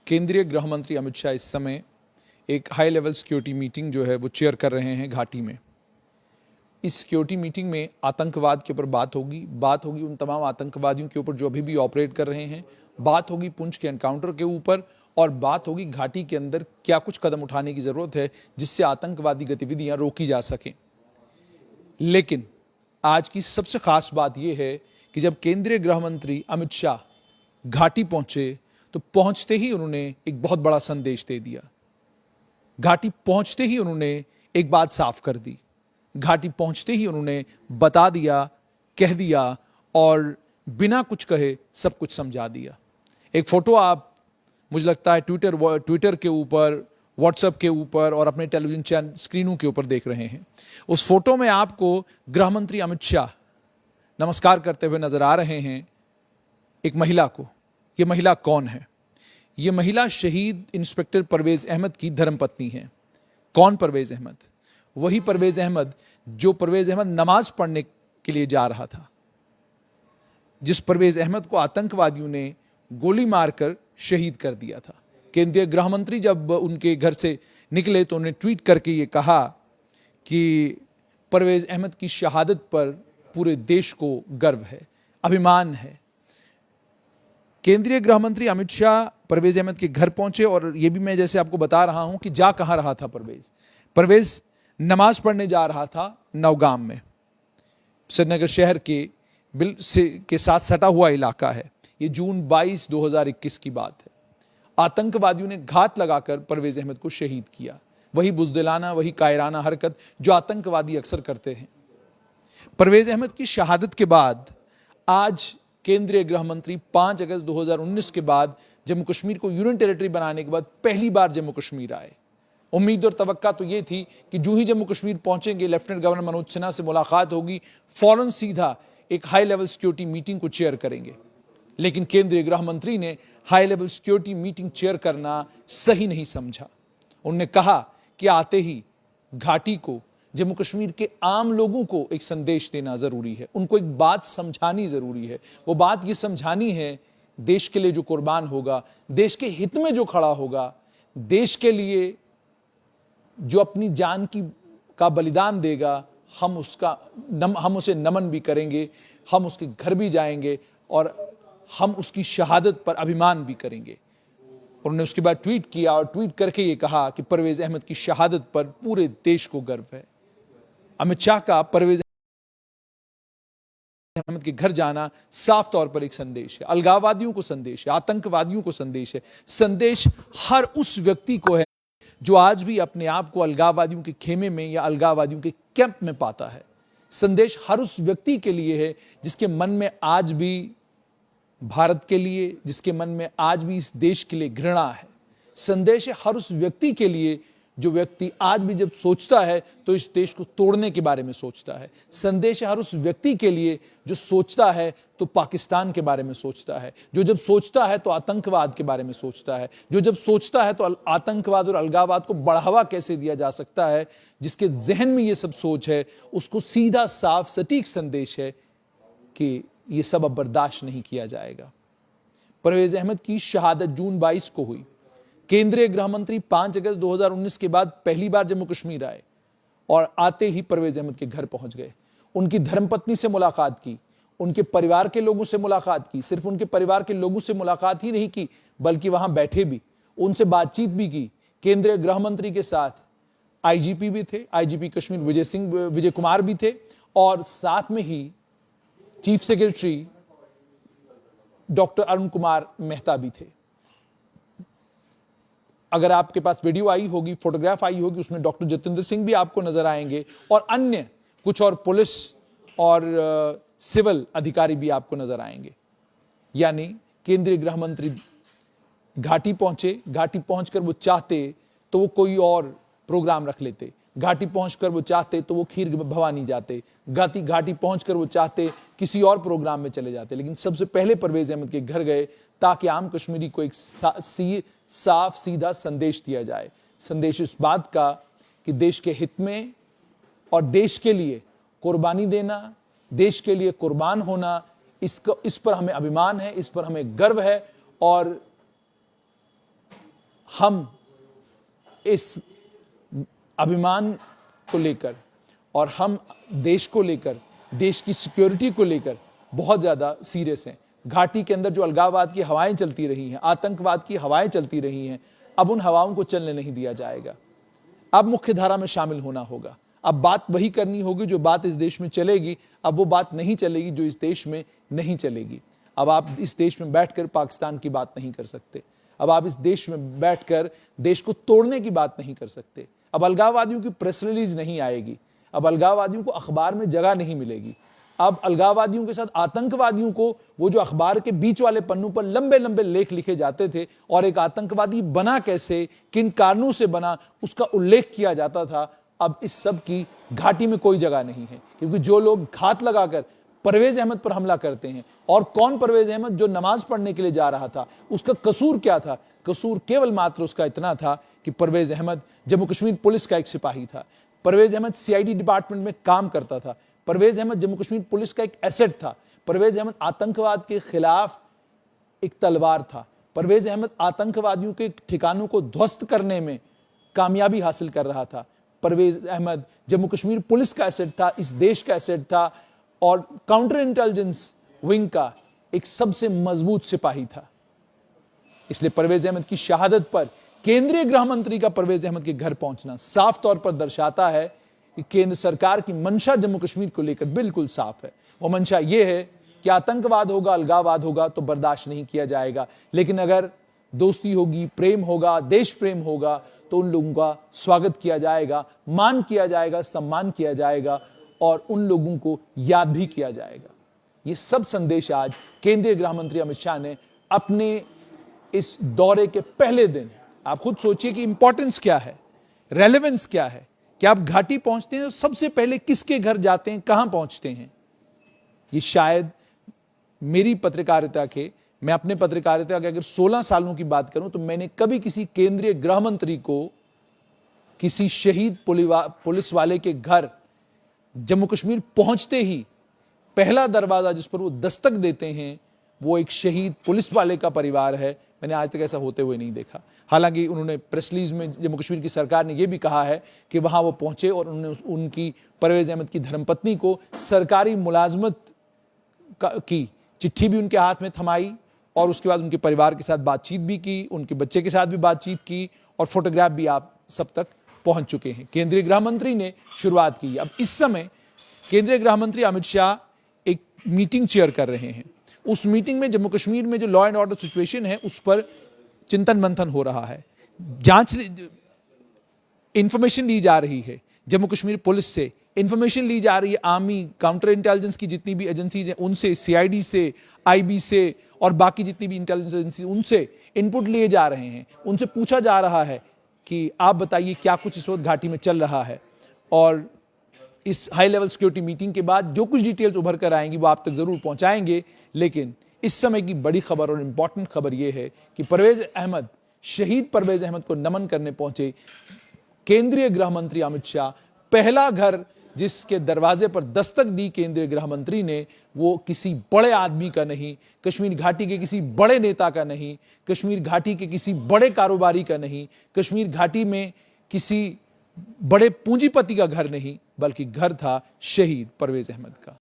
केंद्रीय गृह मंत्री अमित शाह इस समय एक हाई लेवल सिक्योरिटी मीटिंग जो है वो चेयर कर रहे हैं घाटी में। इस सिक्योरिटी मीटिंग में आतंकवाद के ऊपर बात होगी उन तमाम आतंकवादियों के ऊपर जो अभी भी ऑपरेट कर रहे हैं, बात होगी पुंछ के एनकाउंटर के ऊपर, और बात होगी घाटी के अंदर क्या कुछ कदम उठाने की जरूरत है जिससे आतंकवादी गतिविधियां रोकी जा सकें। लेकिन आज की सबसे खास बात यह है कि जब केंद्रीय गृह मंत्री अमित शाह घाटी पहुंचे तो पहुंचते ही उन्होंने एक बहुत बड़ा संदेश दे दिया। घाटी पहुंचते ही उन्होंने एक बात साफ कर दी। घाटी पहुंचते ही उन्होंने बता दिया, कह दिया और बिना कुछ कहे सब कुछ समझा दिया। एक फोटो आप मुझे लगता है ट्विटर के ऊपर, व्हाट्सएप के ऊपर और अपने टेलीविजन चैनल स्क्रीनों के ऊपर देख रहे हैं। उस फोटो में आपको गृह मंत्री अमित शाह नमस्कार करते हुए नजर आ रहे हैं एक महिला को। यह महिला कौन है? यह महिला शहीद इंस्पेक्टर परवेज अहमद की धर्मपत्नी है। कौन परवेज अहमद? वही परवेज अहमद जो परवेज अहमद नमाज पढ़ने के लिए जा रहा था, जिस परवेज अहमद को आतंकवादियों ने गोली मारकर शहीद कर दिया था। केंद्रीय गृह मंत्री जब उनके घर से निकले तो उन्होंने ट्वीट करके ये कहा कि परवेज अहमद की शहादत पर पूरे देश को गर्व है, अभिमान है। केंद्रीय गृह मंत्री अमित शाह परवेज अहमद के घर पहुंचे और यह भी मैं जैसे आपको बता रहा हूं कि जा कहां रहा था परवेज नमाज पढ़ने जा रहा था नौगाम में। श्रीनगर शहर के साथ सटा हुआ इलाका है। यह जून 22, 2021 की बात है। आतंकवादियों ने घात लगाकर परवेज अहमद को शहीद किया। वही बुज़दिलाना, वही कायराना हरकत जो आतंकवादी अक्सर करते हैं। परवेज अहमद की शहादत के बाद आज केंद्रीय गृह मंत्री 5 अगस्त 2019 के बाद जम्मू कश्मीर को यूनियन टेरिटरी बनाने के बाद पहली बार जम्मू कश्मीर आए। उम्मीद और तवक्का तो यह थी कि जो ही जम्मू कश्मीर पहुंचेंगे, लेफ्टिनेंट गवर्नर मनोज सिन्हा से मुलाकात होगी, फौरन सीधा एक हाई लेवल सिक्योरिटी मीटिंग को चेयर करेंगे। लेकिन केंद्रीय गृह मंत्री ने high level security meeting chair करना सही नहीं समझा। उन्होंने कहा कि आते ही घाटी को, जम्मू कश्मीर के आम लोगों को एक संदेश देना जरूरी है, उनको एक बात समझानी जरूरी है। वो बात ये समझानी है, देश के लिए जो कुर्बान होगा, देश के हित में जो खड़ा होगा, देश के लिए जो अपनी जान का बलिदान देगा, हम उसे नमन भी करेंगे, हम उसके घर भी जाएंगे और हम उसकी शहादत पर अभिमान भी करेंगे। उन्होंने उसके बाद ट्वीट किया और ट्वीट करके ये कहा कि परवेज अहमद की शहादत पर पूरे देश को गर्व है। अमित शाह का परवेज अहमद के घर जाना साफ तौर पर एक संदेश है, अलगाववादियों को संदेश है, आतंकवादियों को संदेश है। संदेश हर उस व्यक्ति को है जो आज भी अपने आप को अलगाववादियों के खेमे में या अलगाववादियों के कैंप में पाता है। संदेश हर उस व्यक्ति के लिए है जिसके मन में आज भी भारत के लिए, जिसके मन में आज भी इस देश के लिए घृणा है। संदेश है हर उस व्यक्ति के लिए जो व्यक्ति आज भी जब सोचता है तो इस देश को तोड़ने के बारे में सोचता है। संदेश है हर उस व्यक्ति के लिए जो सोचता है तो पाकिस्तान के बारे में सोचता है, जो जब सोचता है तो आतंकवाद के बारे में सोचता है, जो जब सोचता है तो आतंकवाद और अलगाववाद को बढ़ावा कैसे दिया जा सकता है। जिसके जहन में ये सब सोच है, उसको सीधा साफ सटीक संदेश है कि ये सब अब बर्दाश्त नहीं किया जाएगा। परवेज अहमद की शहादत जून 22 को हुई। केंद्रीय गृह मंत्री 5 अगस्त 2019 के बाद पहली बार जम्मू कश्मीर आए और आते ही परवेज अहमद के घर पहुंच गए। उनकी धर्मपत्नी से मुलाकात की, उनके परिवार के लोगों से मुलाकात की। सिर्फ उनके परिवार के लोगों से मुलाकात ही नहीं की, बल्कि वहां बैठे भी, उनसे बातचीत भी की। केंद्रीय गृह मंत्री के साथ आईजीपी भी थे, आईजीपी कश्मीर विजय कुमार भी थे और साथ में ही chief secretary doctor Arun Kumar Mehta भी थे। अगर आपके पास वीडियो आई होगी, फोटोग्राफ आई होगी, उसमें डॉक्टर जितेंद्र सिंह भी आपको नजर आएंगे और अन्य कुछ और पुलिस और सिविल अधिकारी भी आपको नजर आएंगे। यानी केंद्रीय गृह मंत्री घाटी पहुंचे। घाटी पहुंचकर वो चाहते तो वो कोई और प्रोग्राम रख लेते, घाटी पहुंचकर वो चाहते तो वो खीर भवानी जाते, घाटी पहुंचकर वो चाहते किसी और प्रोग्राम में चले जाते। लेकिन सबसे पहले परवेज अहमद के घर गए ताकि आम कश्मीरी को एक साफ सीधा संदेश दिया जाए। संदेश इस बात का कि देश के हित में और देश के लिए कुर्बानी देना, देश के लिए कुर्बान होना, इस पर हमें अभिमान है, इस पर हमें गर्व है और हम इस अभिमान को लेकर और हम देश को लेकर, देश की सिक्योरिटी को लेकर बहुत ज़्यादा सीरियस हैं। घाटी के अंदर जो अलगाववाद की हवाएं चलती रही हैं, आतंकवाद की हवाएं चलती रही हैं, अब उन हवाओं को चलने नहीं दिया जाएगा। अब मुख्य धारा में शामिल होना होगा। अब बात वही करनी होगी जो बात इस देश में चलेगी। अब वो बात नहीं चलेगी जो इस देश में नहीं चलेगी। अब आप इस देश में बैठकर पाकिस्तान की बात नहीं कर सकते। अब आप इस देश में बैठकर देश को तोड़ने की बात नहीं कर सकते। अब अलगाववादियों की प्रेस रिलीज नहीं आएगी। अब अलगाववादियों को अखबार में जगह नहीं मिलेगी। अब अलगाववादियों के साथ आतंकवादियों को, वो जो अखबार के बीच वाले पन्नों पर लंबे लंबे लेख लिखे जाते थे और एक आतंकवादी बना कैसे, किन कारणों से बना, उसका उल्लेख किया जाता था, अब इस सब की घाटी में कोई जगह नहीं है। क्योंकि जो लोग घात लगाकर परवेज अहमद पर हमला करते हैं, और कौन परवेज अहमद जो नमाज पढ़ने के लिए जा रहा था, उसका कसूर क्या था? कसूर केवल मात्र उसका इतना था कि परवेज अहमद जम्मू कश्मीर पुलिस का एक सिपाही था। परवेज अहमद सीआईडी डिपार्टमेंट में काम करता था। परवेज अहमद जम्मू कश्मीर पुलिस का एक एसेट था। परवेज अहमद आतंकवाद के खिलाफ एक तलवार था। परवेज अहमद आतंकवादियों के ठिकानों को ध्वस्त करने में कामयाबी हासिल कर रहा था। परवेज अहमद जम्मू कश्मीर पुलिस का एसेट था, इस देश का एसेट था, और काउंटर इंटेलिजेंस विंग का एक सबसे मजबूत सिपाही था। इसलिए परवेज अहमद की शहादत पर केंद्रीय गृह मंत्री का परवेज अहमद के घर पहुंचना साफ तौर पर दर्शाता है कि केंद्र सरकार की मंशा जम्मू कश्मीर को लेकर बिल्कुल साफ है। वो मंशा ये है कि आतंकवाद होगा, अलगाववाद होगा तो बर्दाश्त नहीं किया जाएगा, लेकिन अगर दोस्ती होगी, प्रेम होगा, देश प्रेम होगा तो उन लोगों का स्वागत किया जाएगा, मान किया जाएगा, सम्मान किया जाएगा और उन लोगों को याद भी किया जाएगा। ये सब संदेश आज केंद्रीय गृह मंत्री अमित शाह ने अपने इस दौरे के पहले दिन, आप खुद सोचिए कि इंपॉर्टेंस क्या है, रेलेवेंस क्या है कि आप घाटी पहुंचते हैं तो सबसे पहले किसके घर जाते हैं, कहां पहुंचते हैं। ये शायद मेरी पत्रकारिता के, मैं अपने पत्रकारिता के अगर 16 सालों की बात करूं तो मैंने कभी किसी केंद्रीय गृह मंत्री को किसी शहीद पुलिस वाले के घर जम्मू कश्मीर पहुंचते ही पहला दरवाजा जिस पर वो दस्तक देते हैं वो एक शहीद पुलिस वाले का परिवार है, मैंने आज तक ऐसा होते हुए नहीं देखा। हालांकि उन्होंने प्रेस रिलीज में जम्मू कश्मीर की सरकार ने यह भी कहा है कि वहां वो पहुंचे और उन्होंने उनकी परवेज अहमद की धर्मपत्नी को सरकारी मुलाजमत की चिट्ठी भी उनके हाथ में थमाई और उसके बाद उनके परिवार के साथ बातचीत भी की, उनके बच्चे के साथ भी बातचीत की और फोटोग्राफ भी आप सब तक पहुंच चुके हैं। केंद्रीय गृह मंत्री ने शुरुआत की। अब इस समय केंद्रीय गृह मंत्री अमित शाह एक मीटिंग चेयर कर रहे हैं। उस मीटिंग में जम्मू कश्मीर में जो लॉ एंड ऑर्डर सिचुएशन है उस पर चिंतन मंथन हो रहा है। जांच, इंफॉर्मेशन ली जा रही है जम्मू कश्मीर पुलिस से, इंफॉर्मेशन ली जा रही है आर्मी, काउंटर इंटेलिजेंस की जितनी भी एजेंसीज हैं उनसे, सीआईडी से, आईबी से और बाकी जितनी भी इंटेलिजेंस एजेंसी, उनसे इनपुट लिए जा रहे हैं। उनसे पूछा जा रहा है कि आप बताइए क्या कुछ इस वक्त घाटी में चल रहा है, और इस हाई लेवल सिक्योरिटी मीटिंग के बाद जो कुछ डिटेल्स उभर कर आएंगी वो आप तक जरूर पहुंचाएंगे। लेकिन इस समय की बड़ी खबर और इंपॉर्टेंट खबर यह है कि परवेज अहमद, शहीद परवेज अहमद को नमन करने पहुंचे केंद्रीय गृह मंत्री अमित शाह। पहला घर जिसके दरवाजे पर दस्तक दी केंद्रीय गृह मंत्री ने, वो किसी बड़े आदमी का नहीं, कश्मीर घाटी के किसी बड़े नेता का नहीं, कश्मीर घाटी के किसी बड़े कारोबारी का नहीं, कश्मीर घाटी में किसी बड़े पूंजीपति का घर नहीं, बल्कि घर था शहीद परवेज अहमद का।